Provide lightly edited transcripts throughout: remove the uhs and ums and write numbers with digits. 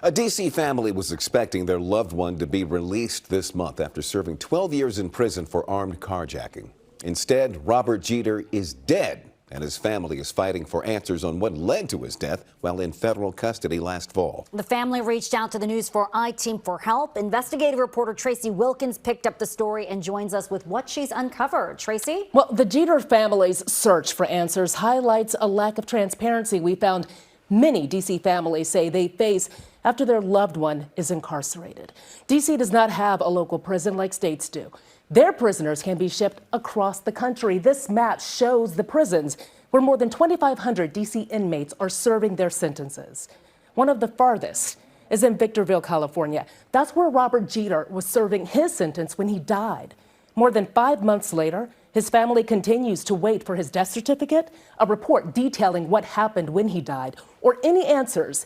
A D.C. family was expecting their loved one to be released this month after serving 12 years in prison for armed carjacking. Instead, Robert Jeter is dead, and his family is fighting for answers on what led to his death while in federal custody last fall. The family reached out to the News 4 I-Team for help. Investigative reporter Tracy Wilkins picked up the story and joins us with what she's uncovered. Tracy? Well, the Jeter family's search for answers highlights a lack of transparency we found many D.C. families say they face after their loved one is incarcerated. D.C. does not have a local prison like states do. Their prisoners can be shipped across the country. This map shows the prisons where more than 2,500 D.C. inmates are serving their sentences. One of the farthest is in Victorville, California. That's where Robert Jeter was serving his sentence when he died. More than 5 months later, his family continues to wait for his death certificate, a report detailing what happened when he died, or any answers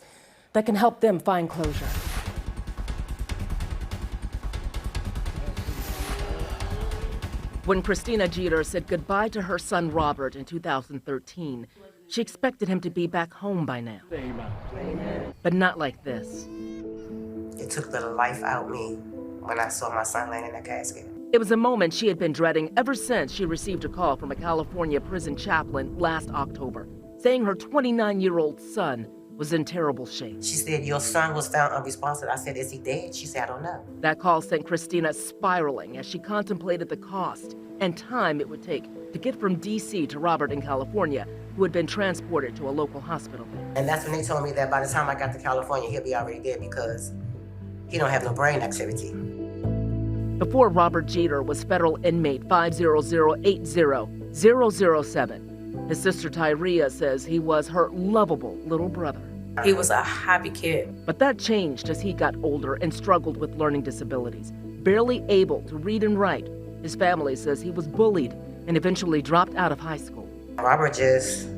that can help them find closure. When Christina Jeter said goodbye to her son Robert in 2013, she expected him to be back home by now. But not like this. It took the life out of me when I saw my son laying in that casket. It was a moment she had been dreading ever since she received a call from a California prison chaplain last October, saying her 29-year-old son was in terrible shape. She said, "Your son was found unresponsive." I said, "Is he dead?" She said, "I don't know." That call sent Christina spiraling as she contemplated the cost and time it would take to get from D.C. to Robert in California, who had been transported to a local hospital. And that's when they told me that by the time I got to California, he'll be already dead because he don't have no brain activity. Before Robert Jeter was federal inmate 50080-007. His sister Tyria says he was her lovable little brother. He was a happy kid. But that changed as he got older and struggled with learning disabilities. Barely able to read and write, his family says he was bullied and eventually dropped out of high school. Robert just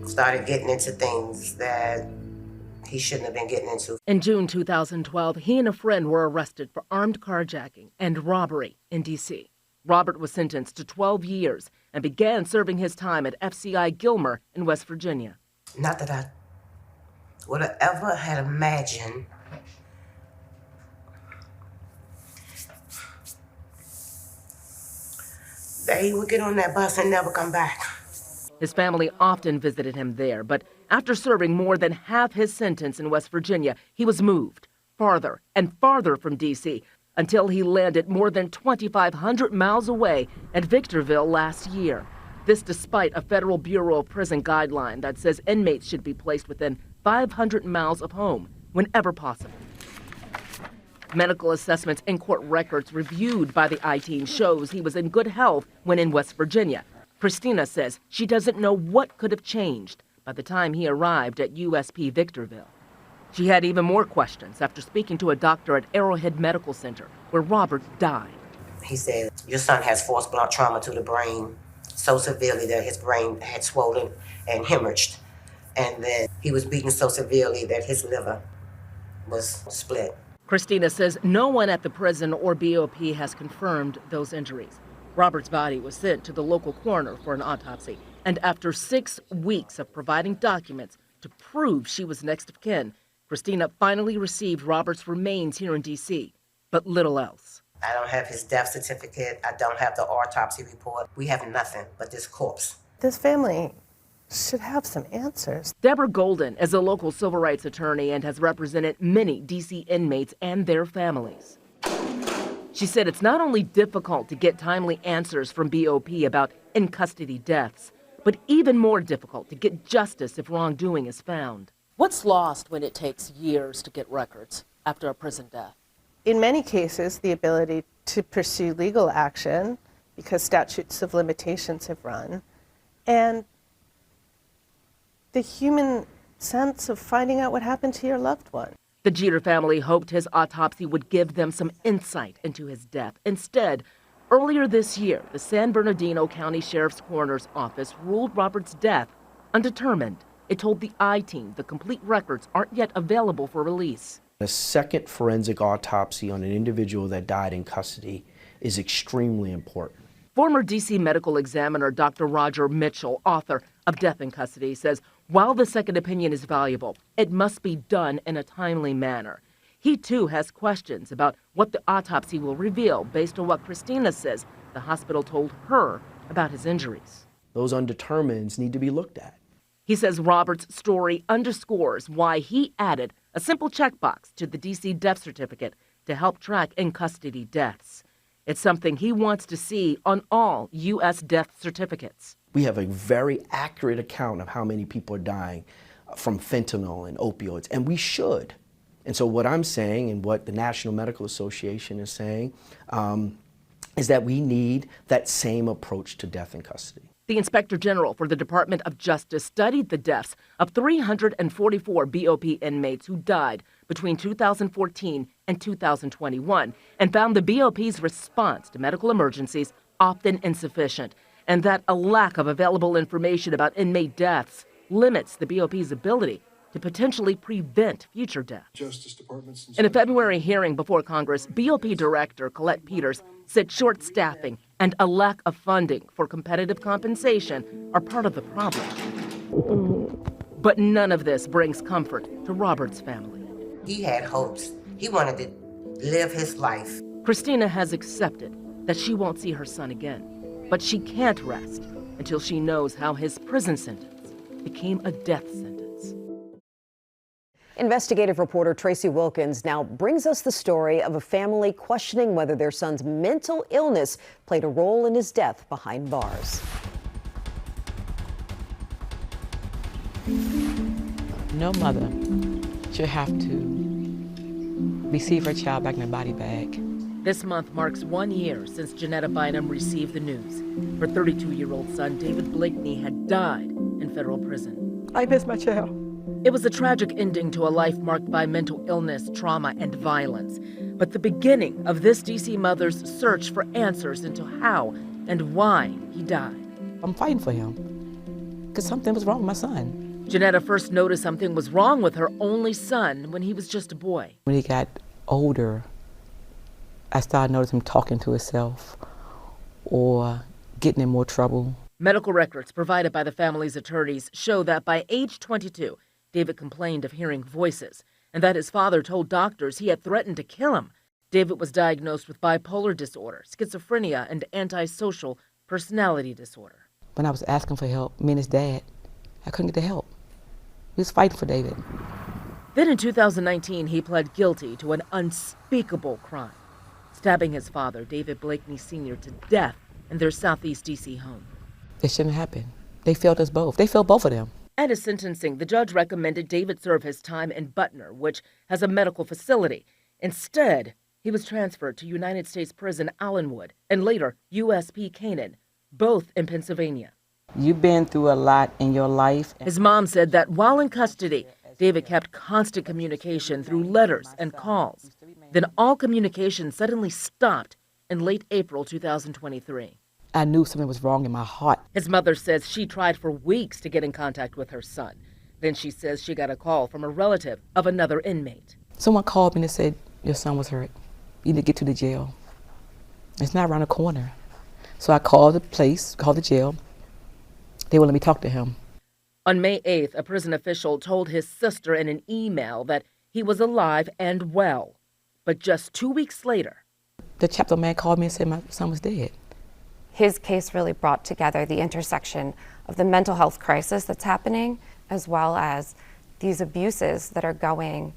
started getting into things that he shouldn't have been getting into. In June 2012, he and a friend were arrested for armed carjacking and robbery in D.C. Robert was sentenced to 12 years and began serving his time at FCI Gilmer in West Virginia. Not that I would have ever had imagined that he would get on that bus and never come back. His family often visited him there, but after serving more than half his sentence in West Virginia, he was moved farther and farther from D.C. until he landed more than 2,500 miles away at Victorville last year. This despite a Federal Bureau of Prison guideline that says inmates should be placed within 500 miles of home whenever possible. Medical assessments and court records reviewed by the I-Team shows he was in good health when in West Virginia. Christina says she doesn't know what could have changed by the time he arrived at USP Victorville. She had even more questions after speaking to a doctor at Arrowhead Medical Center, where Robert died. He said, "Your son has force blunt trauma to the brain so severely that his brain had swollen and hemorrhaged. And then he was beaten so severely that his liver was split." Christina says no one at the prison or BOP has confirmed those injuries. Robert's body was sent to the local coroner for an autopsy. And after 6 weeks of providing documents to prove she was next of kin, Christina finally received Robert's remains here in D.C., but little else. I don't have his death certificate. I don't have the autopsy report. We have nothing but this corpse. This family should have some answers. Deborah Golden is a local civil rights attorney and has represented many D.C. inmates and their families. She said it's not only difficult to get timely answers from BOP about in-custody deaths, but even more difficult to get justice if wrongdoing is found. What's lost when it takes years to get records after a prison death? In many cases, the ability to pursue legal action because statutes of limitations have run, and the human sense of finding out what happened to your loved one. The Jeter family hoped his autopsy would give them some insight into his death. Instead, earlier this year, the San Bernardino County Sheriff's Coroner's Office ruled Robert's death undetermined. It told the I-Team the complete records aren't yet available for release. A second forensic autopsy on an individual that died in custody is extremely important. Former D.C. medical examiner Dr. Roger Mitchell, author of Death in Custody, says while the second opinion is valuable, it must be done in a timely manner. He, too, has questions about what the autopsy will reveal based on what Christina says the hospital told her about his injuries. Those undetermineds need to be looked at. He says Robert's story underscores why he added a simple checkbox to the D.C. death certificate to help track in-custody deaths. It's something he wants to see on all U.S. death certificates. We have a very accurate account of how many people are dying from fentanyl and opioids, and we should. And so what I'm saying, and what the National Medical Association is saying, is that we need that same approach to death in custody. The Inspector General for the Department of Justice studied the deaths of 344 BOP inmates who died between 2014 and 2021 and found the BOP's response to medical emergencies often insufficient, and that a lack of available information about inmate deaths limits the BOP's ability to potentially prevent future deaths. In a February hearing before Congress, BOP Director Colette Peters said short staffing and a lack of funding for competitive compensation are part of the problem. But none of this brings comfort to Robert's family. He had hopes. He wanted to live his life. Christina has accepted that she won't see her son again, but she can't rest until she knows how his prison sentence became a death sentence. Investigative reporter Tracy Wilkins now brings us the story of a family questioning whether their son's mental illness played a role in his death behind bars. No mother should have to receive her child back in a body bag. This month marks 1 year since Janetta Bynum received the news. Her 32-year-old son, David Blakeney, had died in federal prison. I miss my child. It was a tragic ending to a life marked by mental illness, trauma, and violence, but the beginning of this D.C. mother's search for answers into how and why he died. I'm fighting for him because something was wrong with my son. Janetta first noticed something was wrong with her only son when he was just a boy. When he got older, I started noticing him talking to himself or getting in more trouble. Medical records provided by the family's attorneys show that by age 22, David complained of hearing voices and that his father told doctors he had threatened to kill him. David was diagnosed with bipolar disorder, schizophrenia, and antisocial personality disorder. When I was asking for help, me and his dad, I couldn't get the help. We was fighting for David. Then in 2019, he pled guilty to an unspeakable crime, stabbing his father, David Blakeney Sr., to death in their Southeast D.C. home. It shouldn't happen. They failed us both. They failed both of them. At his sentencing, the judge recommended David serve his time in Butner, which has a medical facility. Instead, he was transferred to United States Prison Allenwood and later USP Canaan, both in Pennsylvania. You've been through a lot in your life. His mom said that while in custody, David kept constant communication through letters and calls. Then all communication suddenly stopped in late April 2023. I knew something was wrong in my heart. His mother says she tried for weeks to get in contact with her son. Then she says she got a call from a relative of another inmate. Someone called me and said, your son was hurt. You need to get to the jail. It's not around the corner. So I called the place, called the jail. They wouldn't let me talk to him. On May 8th, a prison official told his sister in an email that he was alive and well. But just 2 weeks later, the chapter man called me and said my son was dead. His case really brought together the intersection of the mental health crisis that's happening, as well as these abuses that are going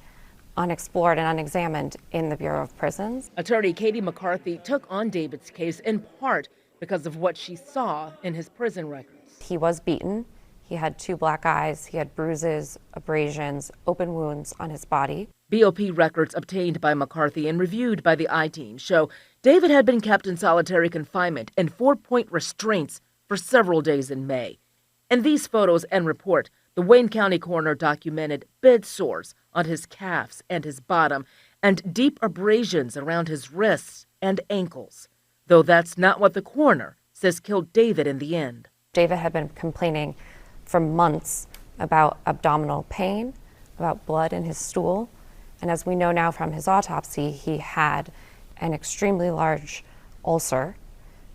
unexplored and unexamined in the Bureau of Prisons. Attorney Katie McCarthy took on David's case in part because of what she saw in his prison records. He was beaten. He had 2 black eyes. He had bruises, abrasions, open wounds on his body. BOP records obtained by McCarthy and reviewed by the I-Team show David had been kept in solitary confinement and 4-point restraints for several days in May. In these photos and report, the Wayne County coroner documented bed sores on his calves and his bottom and deep abrasions around his wrists and ankles, though that's not what the coroner says killed David in the end. David had been complaining for months about abdominal pain, about blood in his stool. And as we know now from his autopsy, he had an extremely large ulcer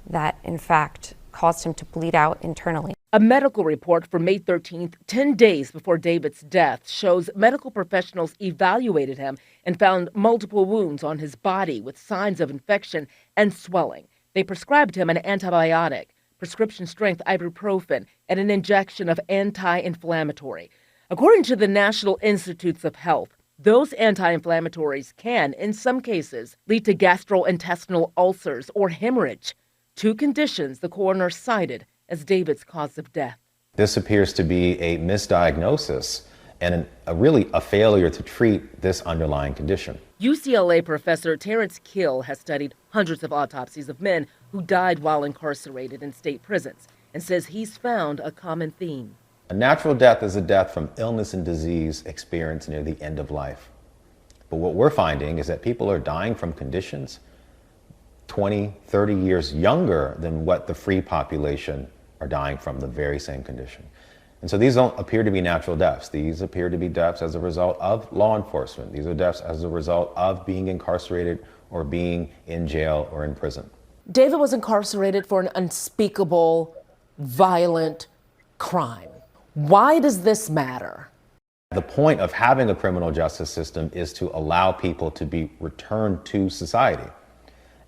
that in fact caused him to bleed out internally. A medical report from May 13th, 10 days before David's death, shows medical professionals evaluated him and found multiple wounds on his body with signs of infection and swelling. They prescribed him an antibiotic, prescription-strength ibuprofen, and an injection of anti-inflammatory. According to the National Institutes of Health, those anti-inflammatories can, in some cases, lead to gastrointestinal ulcers or hemorrhage, two conditions the coroner cited as David's cause of death. This appears to be a misdiagnosis and really a failure to treat this underlying condition. UCLA professor Terrence Kill has studied hundreds of autopsies of men who died while incarcerated in state prisons and says he's found a common theme. A natural death is a death from illness and disease experienced near the end of life. But what we're finding is that people are dying from conditions 20, 30 years younger than what the free population are dying from the very same condition. And so these don't appear to be natural deaths. These appear to be deaths as a result of law enforcement. These are deaths as a result of being incarcerated or being in jail or in prison. David was incarcerated for an unspeakable, violent crime. Why does this matter? The point of having a criminal justice system is to allow people to be returned to society.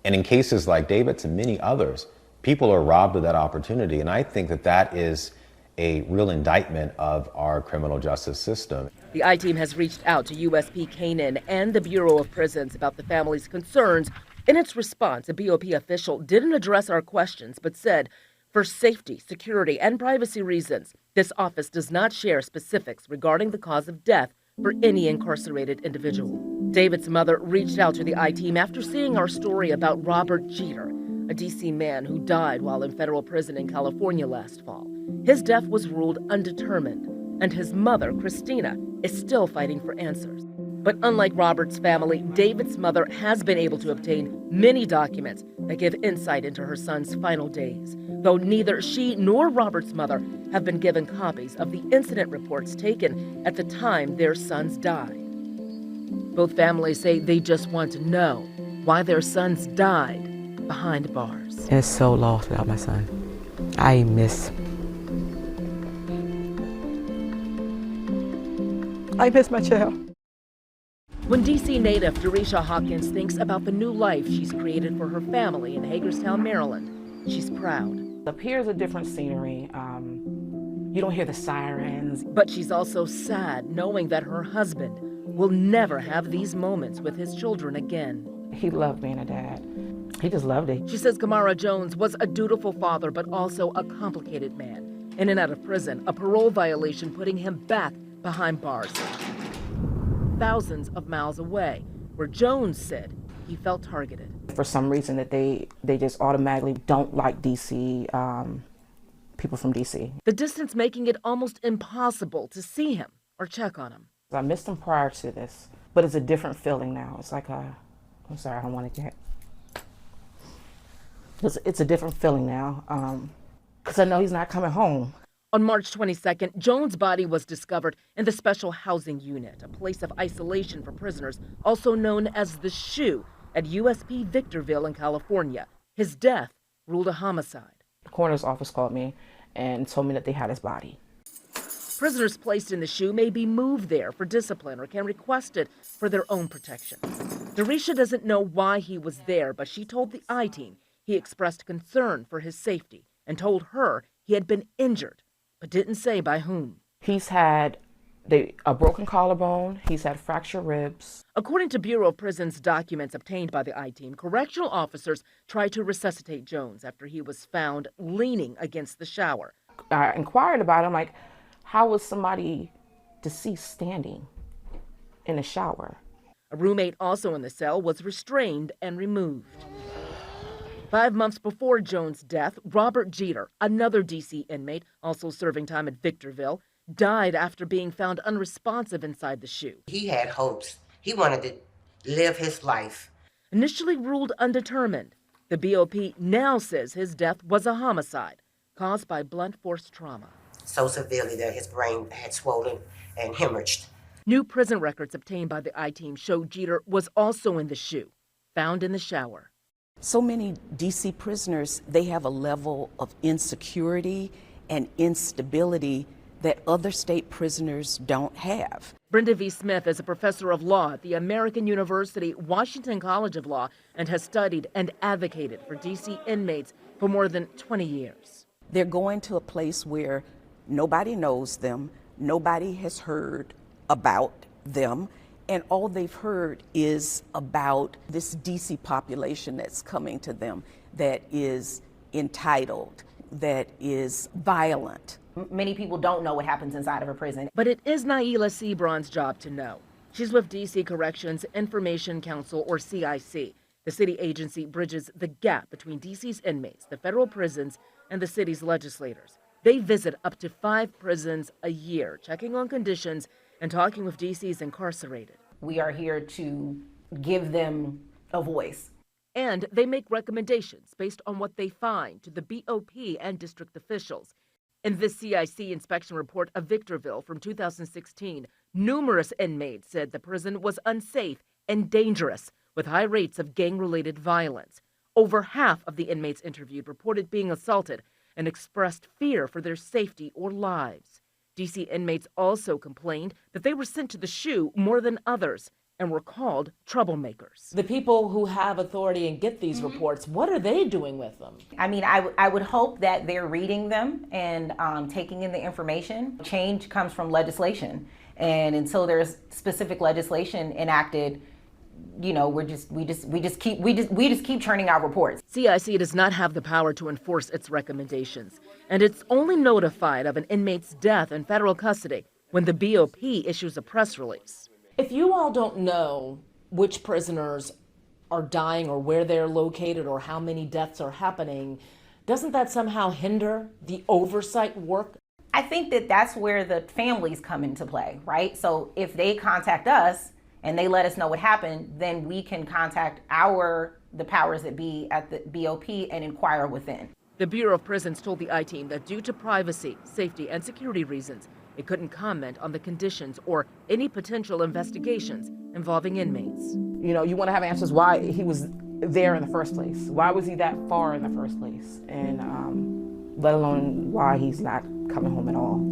And in cases like David's and many others, people are robbed of that opportunity. And I think that that is a real indictment of our criminal justice system. The I-Team has reached out to USP Canaan and the Bureau of Prisons about the family's concerns. In its response, a BOP official didn't address our questions, but said, for safety, security, and privacy reasons, this office does not share specifics regarding the cause of death for any incarcerated individual. David's mother reached out to the I-Team after seeing our story about Robert Jeter, a D.C. man who died while in federal prison in California last fall. His death was ruled undetermined, and his mother, Christina, is still fighting for answers. But unlike Robert's family, David's mother has been able to obtain many documents that give insight into her son's final days, though neither she nor Robert's mother have been given copies of the incident reports taken at the time their sons died. Both families say they just want to know why their sons died behind bars. It's so lost without my son. I miss my child. When D.C. native Derisha Hawkins thinks about the new life she's created for her family in Hagerstown, Maryland, she's proud. Up here is a different scenery. You don't hear the sirens. But she's also sad knowing that her husband will never have these moments with his children again. He loved being a dad. He just loved it. She says Kamara Jones was a dutiful father, but also a complicated man. In and out of prison, a parole violation putting him back behind bars, thousands of miles away, where Jones said he felt targeted. For some reason that they just automatically don't like D.C., people from D.C. The distance making it almost impossible to see him or check on him. I missed him prior to this, but it's a different feeling now. It's like I'm sorry, I don't want to get... It's a different feeling now, because I know he's not coming home. On March 22nd, Jones' body was discovered in the Special Housing Unit, a place of isolation for prisoners, also known as the SHU, at USP Victorville in California. His death ruled a homicide. The coroner's office called me and told me that they had his body. Prisoners placed in the SHU may be moved there for discipline or can request it for their own protection. Derisha doesn't know why he was there, but she told the I-Team he expressed concern for his safety and told her he had been injured, but didn't say by whom. He's had a broken collarbone, he's had fractured ribs. According to Bureau of Prisons documents obtained by the I-Team, correctional officers tried to resuscitate Jones after he was found leaning against the shower. I inquired about him, like, how was somebody deceased standing in a shower? A roommate also in the cell was restrained and removed. 5 months before Jones' death, Robert Jeter, another D.C. inmate, also serving time at Victorville, died after being found unresponsive inside the SHU. He had hopes. He wanted to live his life. Initially ruled undetermined, the BOP now says his death was a homicide caused by blunt force trauma. So severely that his brain had swollen and hemorrhaged. New prison records obtained by the I-Team show Jeter was also in the SHU, found in the shower. So many D.C. prisoners, they have a level of insecurity and instability that other state prisoners don't have. Brenda V. Smith is a professor of law at the American University Washington College of Law and has studied and advocated for D.C. inmates for more than 20 years. They're going to a place where nobody knows them, nobody has heard about them, and all they've heard is about this D.C. population that's coming to them that is entitled, that is violent. Many people don't know what happens inside of a prison. But it is Naila Sebron's job to know. She's with D.C. Corrections Information Council, or CIC. The city agency bridges the gap between D.C.'s inmates, the federal prisons, and the city's legislators. They visit up to 5 prisons a year, checking on conditions and talking with D.C.'s incarcerated. We are here to give them a voice. And they make recommendations based on what they find to the BOP and district officials. In this CIC inspection report of Victorville from 2016, numerous inmates said the prison was unsafe and dangerous, with high rates of gang-related violence. Over half of the inmates interviewed reported being assaulted and expressed fear for their safety or lives. D.C. inmates also complained that they were sent to the SHU more than others and were called troublemakers. The people who have authority and get these reports, what are they doing with them? I mean, I would hope that they're reading them and taking in the information. Change comes from legislation. And until there's specific legislation enacted, you know, we just keep churning out reports. CIC does not have the power to enforce its recommendations, and it's only notified of an inmate's death in federal custody when the BOP issues a press release. If you all don't know which prisoners are dying or where they're located or how many deaths are happening, doesn't that somehow hinder the oversight work? I think that that's where the families come into play, right? So if they contact us and they let us know what happened, then we can contact the powers that be at the BOP and inquire within. The Bureau of Prisons told the I-Team that due to privacy, safety, and security reasons, it couldn't comment on the conditions or any potential investigations involving inmates. You know, you want to have answers why he was there in the first place. Why was he that far in the first place? And let alone why he's not coming home at all.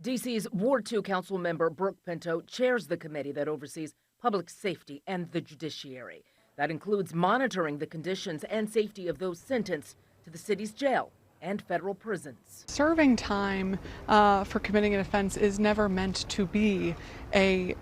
D.C.'s Ward 2 council member Brooke Pinto chairs the committee that oversees public safety and the judiciary. That includes monitoring the conditions and safety of those sentenced to the city's jail and federal prisons. Serving time for committing an offense is never meant to be a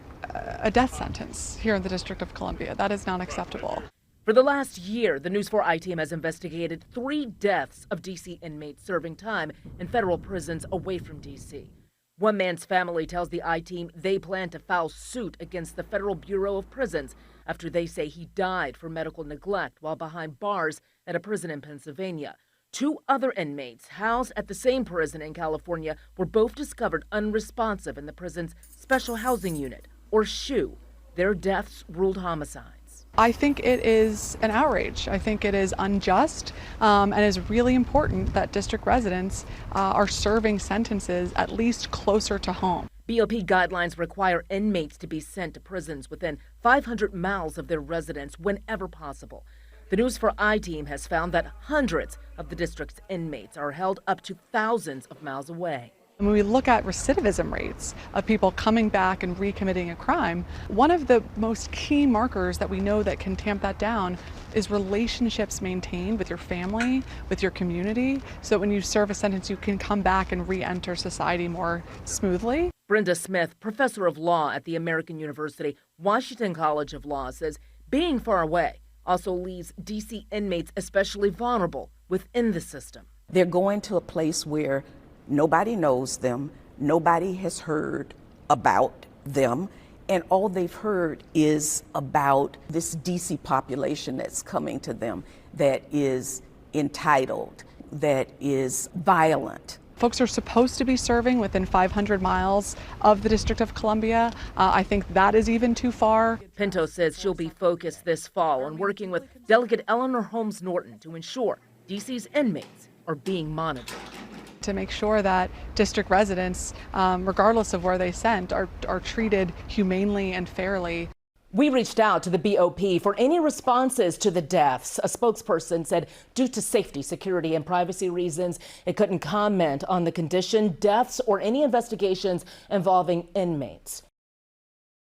death sentence here in the District of Columbia. That is not acceptable. For the last year, the News 4 I-Team has investigated 3 deaths of D.C. inmates serving time in federal prisons away from D.C. One man's family tells the I-Team they plan to file suit against the Federal Bureau of Prisons after they say he died for medical neglect while behind bars at a prison in Pennsylvania. 2 other inmates housed at the same prison in California were both discovered unresponsive in the prison's Special Housing Unit, or SHU. Their deaths ruled homicides. I think it is an outrage. I think it is unjust and is really important that district residents are serving sentences at least closer to home. BOP guidelines require inmates to be sent to prisons within 500 miles of their residence whenever possible. The News 4 I-Team has found that hundreds of the district's inmates are held up to thousands of miles away. When we look at recidivism rates of people coming back and recommitting a crime, one of the most key markers that we know that can tamp that down is relationships maintained with your family, with your community, so that when you serve a sentence, you can come back and re-enter society more smoothly. Brenda Smith, professor of law at the American University Washington College of Law, says being far away also leaves D.C. inmates especially vulnerable within the system. They're going to a place where nobody knows them, nobody has heard about them, and all they've heard is about this D.C. population that's coming to them that is entitled, that is violent. Folks are supposed to be serving within 500 miles of the District of Columbia. I think that is even too far. Pinto says she'll be focused this fall on working with Delegate Eleanor Holmes Norton to ensure D.C.'s inmates are being monitored. To make sure that district residents, regardless of where they sent, are treated humanely and fairly. We reached out to the BOP for any responses to the deaths. A spokesperson said due to safety, security, and privacy reasons, it couldn't comment on the condition, deaths, or any investigations involving inmates.